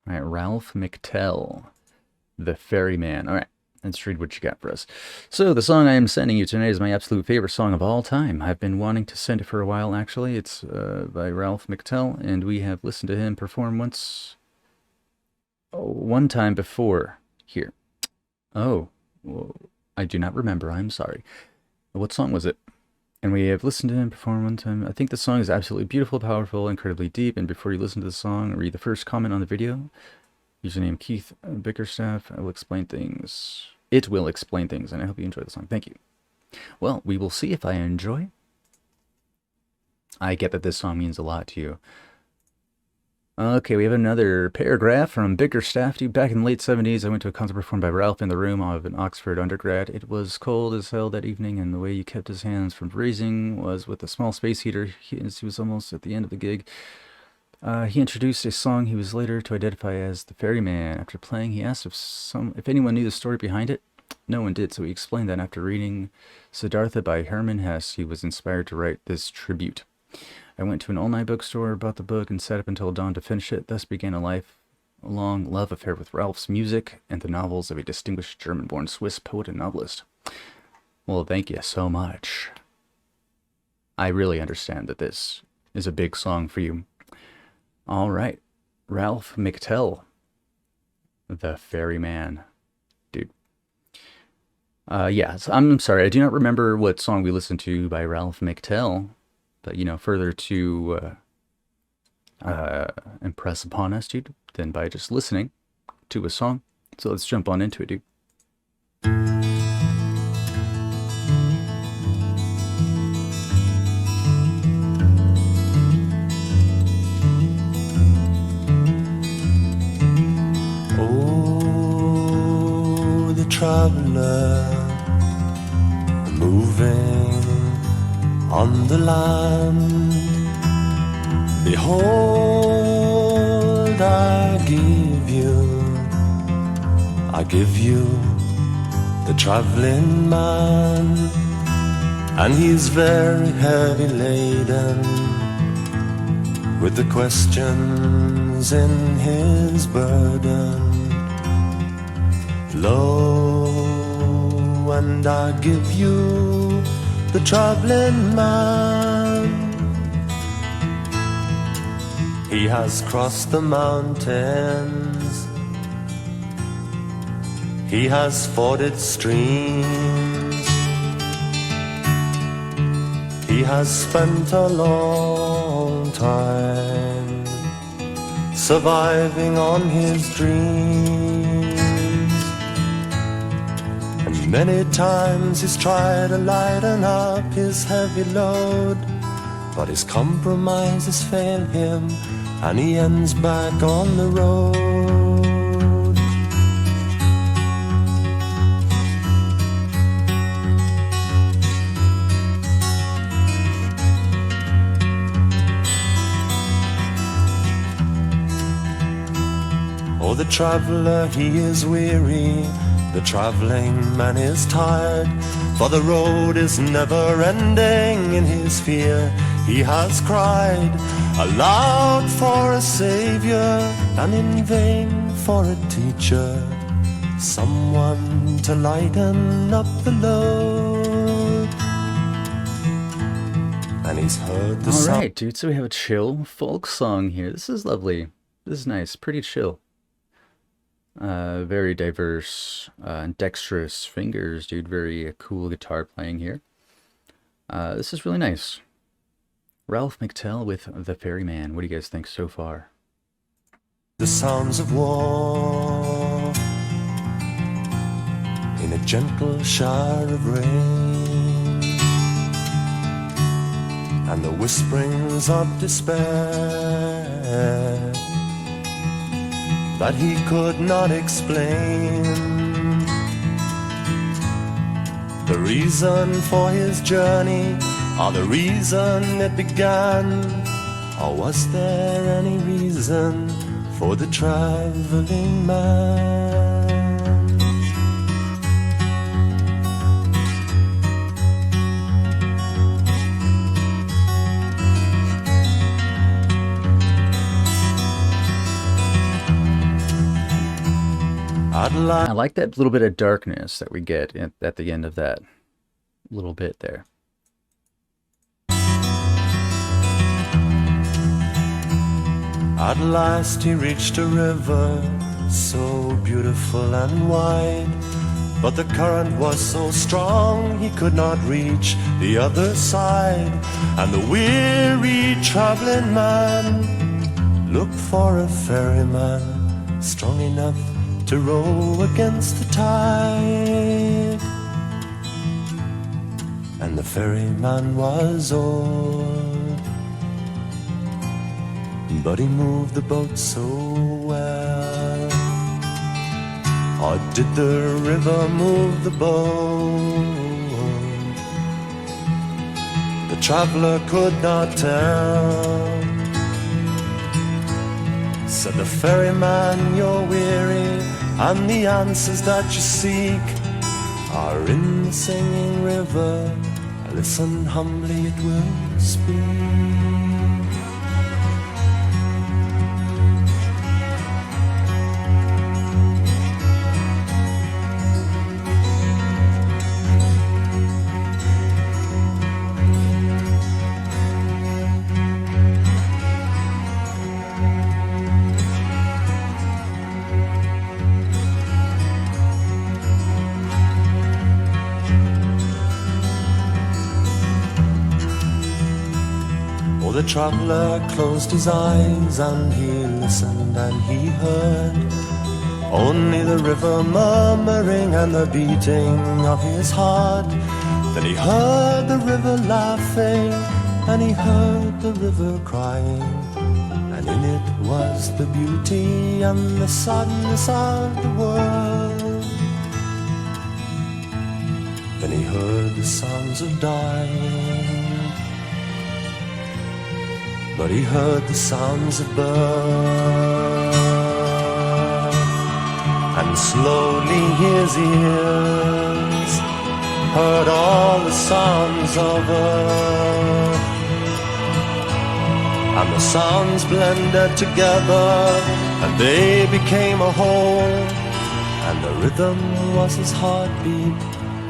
All right, Ralph Mctell, the Ferryman. All right, let's read what you got for us. So the song I am sending you tonight is my absolute favorite song of all time. I've been wanting to send it for a while, actually. It's by Ralph Mctell, and we have listened to him perform one time before here. Oh, well, I do not remember. I'm sorry. What song was it? And we have listened to him perform one time. I think the song is absolutely beautiful, powerful, incredibly deep. And before you listen to the song, read the first comment on the video. Username Keith Bickerstaff. I will explain things. It will explain things, and I hope you enjoy the song. Thank you. Well, we will see if I enjoy. I get that this song means a lot to you. Okay, we have another paragraph from Bickerstaff. Dude, back in the late 70s, I went to a concert performed by Ralph in the room of an Oxford undergrad. It was cold as hell that evening, and the way he kept his hands from freezing was with a small space heater. He was almost at the end of the gig. He introduced a song he was later to identify as the Ferryman. After playing, he asked if anyone knew the story behind it. No one did, so he explained that after reading Siddhartha by Hermann Hesse, he was inspired to write this tribute. I went to an all-night bookstore, bought the book, and sat up until dawn to finish it. Thus began a lifelong love affair with Ralph's music and the novels of a distinguished German-born Swiss poet and novelist. Well, thank you so much. I really understand that this is a big song for you. All right, Ralph Mctell, the Ferryman. Dude. Yeah, I'm sorry, I do not remember what song we listened to by Ralph Mctell. But, you know, further to impress upon us, dude, than by just listening to a song. So let's jump on into it, dude. Oh, the traveler moving on the land, behold, I give you the traveling man, and he's very heavy laden with the questions in his burden. Lo, and I give you the traveling man. He has crossed the mountains, he has forded streams, he has spent a long time surviving on his dreams. And many times he's tried to lighten up his heavy load, but his compromises fail him, and he ends back on the road. Oh, the traveler, he is weary, the traveling man is tired, for the road is never ending. In his fear he has cried aloud for a savior, and in vain for a teacher, someone to lighten up the load. And he's heard the All right, dude, so we have a chill folk song here. This is lovely. This is nice, pretty chill. Very diverse and dexterous fingers, dude. Very cool guitar playing here. This is really nice. Ralph Mctell with The Ferryman. What do you guys think so far? The sounds of war in a gentle shower of rain, and the whisperings of despair that he could not explain. The reason for his journey, or the reason it began, or was there any reason for the traveling man? At I like that little bit of darkness that we get at the end of that little bit there. last he reached a river so beautiful and wide, but the current was so strong he could not reach the other side. And the weary traveling man looked for a ferryman strong enough to row against the tide. And the ferryman was old, but he moved the boat so well. Or did the river move the boat? The traveler could not tell. Said the ferryman, you're weary, and the answers that you seek are in the singing river. Listen humbly, it will speak. The traveler closed his eyes and he listened and he heard only the river murmuring and the beating of his heart. Then he heard the river laughing and he heard the river crying, and in it was the beauty and the sadness of the world. Then he heard the sounds of dying, but he heard the sounds of birth, and slowly his ears heard all the sounds of earth, and the sounds blended together and they became a whole, and the rhythm was his heartbeat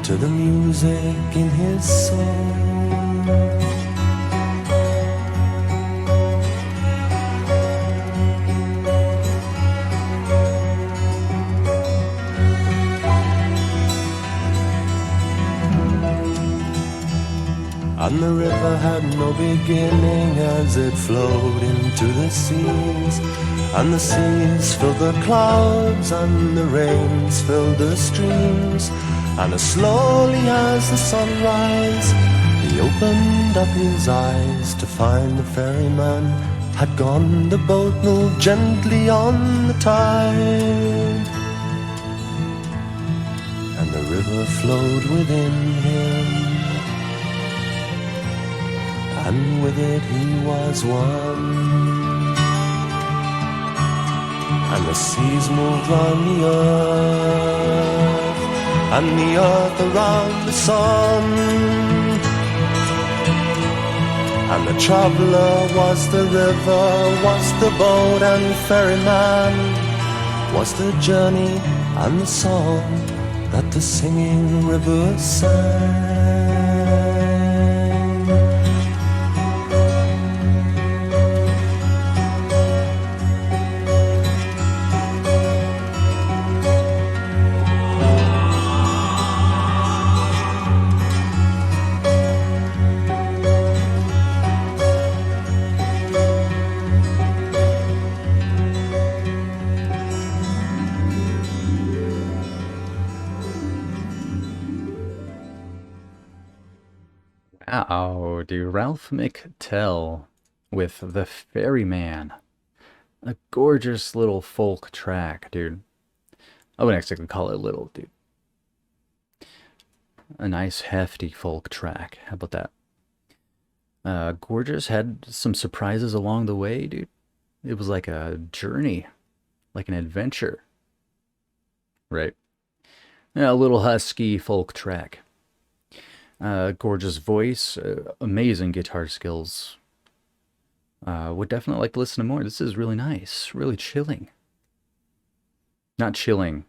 to the music in his soul. And the river had no beginning as it flowed into the seas, and the seas filled the clouds and the rains filled the streams, and as slowly as the sunrise he opened up his eyes to find the ferryman had gone. The boat moved gently on the tide, and the river flowed within him, and with it he was one. And the seas moved round the earth, and the earth around the sun, and the traveller was the river, was the boat and ferryman, was the journey and the song that the singing river sang. Wow, dude, Ralph Mctell with The Ferryman. A gorgeous little folk track, dude. I wouldn't exactly call it little, dude. A nice, hefty folk track. How about that? Gorgeous, had some surprises along the way, dude. It was like a journey, like an adventure. Right? Yeah, a little husky folk track. Gorgeous voice, amazing guitar skills. Would definitely like to listen to more. This is really nice, really chilling. Not chilling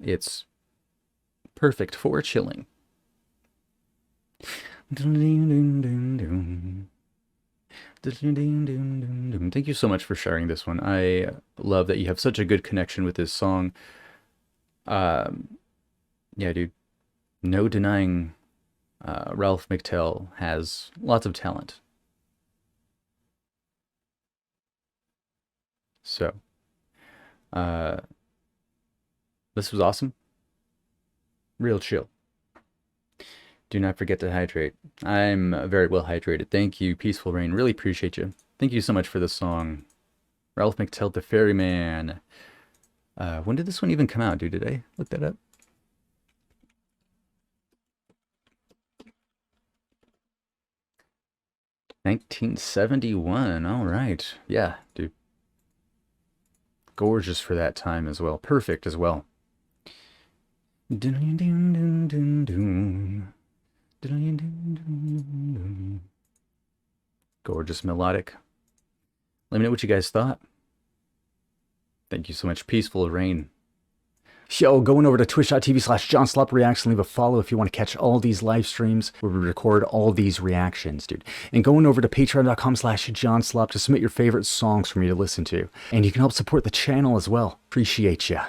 It's perfect for chilling. Thank you so much for sharing this one. I love that you have such a good connection with this song. Yeah, dude. No denying Ralph Mctell has lots of talent. So, uh, this was awesome. Real chill. Do not forget to hydrate. I'm very well hydrated. Thank you, Peaceful Rain. Really appreciate you. Thank you so much for this song. Ralph Mctell to Ferryman. When did this one even come out, dude? Did I look that up? $1971. All right. Yeah, dude. Gorgeous for that time as well. Perfect as well. Gorgeous melodic. Let me know what you guys thought. Thank you so much. Peaceful Rain. Yo, going over to twitch.tv/JohnSlopReacts and leave a follow if you want to catch all these live streams where we record all these reactions, dude. And going over to patreon.com/JohnSlop to submit your favorite songs for me to listen to. And you can help support the channel as well. Appreciate ya.